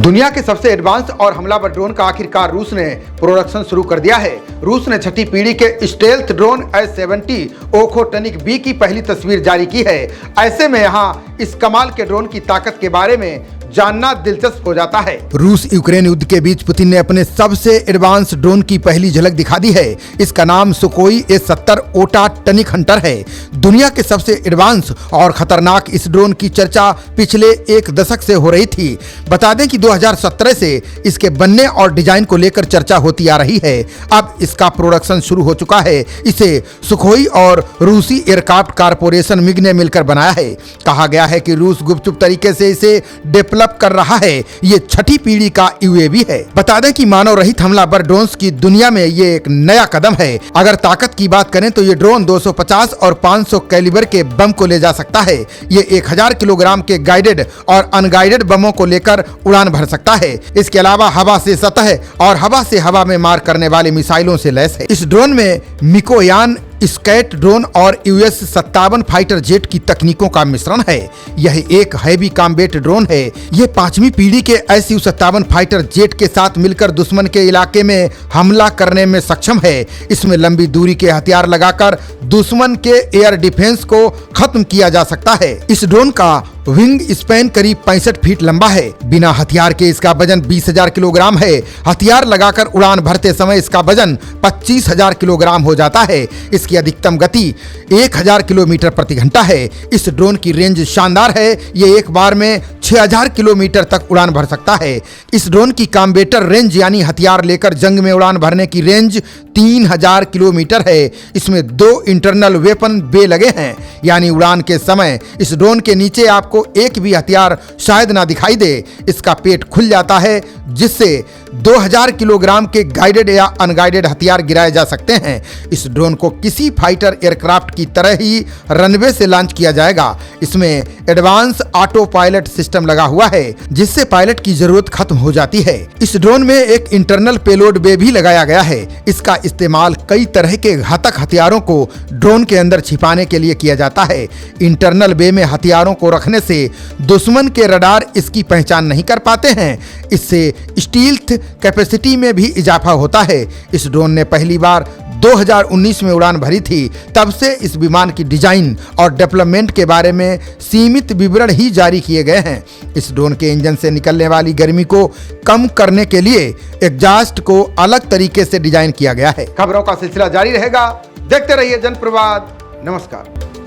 दुनिया के सबसे एडवांस और हमलावर ड्रोन का आखिरकार रूस ने प्रोडक्शन शुरू कर दिया है। रूस ने छठी पीढ़ी के स्टेल्थ ड्रोन S-70 ओखोटनिक बी की पहली तस्वीर जारी की है। ऐसे में यहाँ इस कमाल के ड्रोन की ताकत के बारे में जानना दिलचस्प हो जाता है। रूस यूक्रेन युद्ध के बीच पुतिन ने अपने सबसे एडवांस ड्रोन की पहली झलक दिखा दी है। इसका नाम सुकोई S-70 ओखोटनिक हंटर है। दुनिया के सबसे एडवांस और खतरनाक इस ड्रोन की चर्चा पिछले एक दशक से हो रही थी। बता दें कि 2017 से इसके बनने और डिजाइन को लेकर चर्चा होती आ रही है। अब इसका प्रोडक्शन शुरू हो चुका है। इसे सुखोई और रूसी एयरक्राफ्ट कारपोरेशन मिग ने मिलकर बनाया है। कहा गया है कि रूस गुपचुप तरीके से इसे डेवलप कर रहा है। ये छठी पीढ़ी का UAV है। बता दें कि मानव रहित हमलावर ड्रोन्स की दुनिया में ये एक नया कदम है। अगर ताकत की बात करें तो ये ड्रोन 250 और 500 कैलिबर के बम को ले जा सकता है। ये 1000 किलोग्राम के गाइडेड और अनगाइडेड बमों को लेकर उड़ान भर सकता है। इसके अलावा हवा से सतह और हवा से हवा में मार करने वाले मिसाइलों से लैस है। इस ड्रोन में मिकोयान स्कैट ड्रोन और US-57 फाइटर जेट की तकनीकों का मिश्रण है। यह एक हैवी कॉम्बैट ड्रोन है। यह 5वीं पीढ़ी के SU-57 फाइटर जेट के साथ मिलकर दुश्मन के इलाके में हमला करने में सक्षम है। इसमें लंबी दूरी के हथियार लगाकर दुश्मन के एयर डिफेंस को खत्म किया जा सकता है। इस ड्रोन का विंग स्पैन करीब 65 फीट लंबा है। बिना हथियार के इसका वजन 20,000 किलोग्राम है। हथियार लगाकर उड़ान भरते समय इसका वजन 25,000 किलोग्राम हो जाता है। इसकी अधिकतम गति 1000 किलोमीटर प्रति घंटा है। इस ड्रोन की रेंज शानदार है। ये एक बार में 6000 किलोमीटर तक उड़ान भर सकता है। इस ड्रोन की कॉम्बैटर रेंज यानी हथियार लेकर जंग में उड़ान भरने की रेंज 3000 किलोमीटर है। इसमें 2 इंटरनल वेपन बे लगे हैं, यानी उड़ान के समय इस ड्रोन के नीचे आपको एक भी हथियार शायद ना दिखाई दे। इसका पेट खुल जाता है, जिससे 2000 किलोग्राम के गाइडेड या अनगाइडेड हथियार गिराए जा सकते हैं। इस ड्रोन को किसी फाइटर एयरक्राफ्ट की तरह ही रनवे से लॉन्च किया जाएगा। इसमें एडवांस ऑटो पायलट सिस्टम लगा हुआ है, जिससे पायलट की जरूरत खत्म हो जाती है। इस ड्रोन में एक इंटरनल पेलोड बे भी लगाया गया है। इसका इस्तेमाल कई तरह के घातक हथियारों को ड्रोन के अंदर छिपाने के लिए किया जाता है। इंटरनल बे में हथियारों को रखने से दुश्मन के रडार इसकी पहचान नहीं कर पाते हैं। इससे स्टील्थ कैपेसिटी में भी इजाफा होता है। इस ड्रोन ने पहली बार 2019 में उड़ान भरी थी। तब से इस विमान की डिजाइन और डेवलपमेंट के बारे में सीमित विवरण ही जारी किए गए हैं। इस ड्रोन के इंजन से निकलने वाली गर्मी को कम करने के लिए एग्जॉस्ट को अलग तरीके से डिजाइन किया गया है। खबरों का सिलसिला जारी रहेगा। देखते रहिए जनप्रवाद। नमस्कार।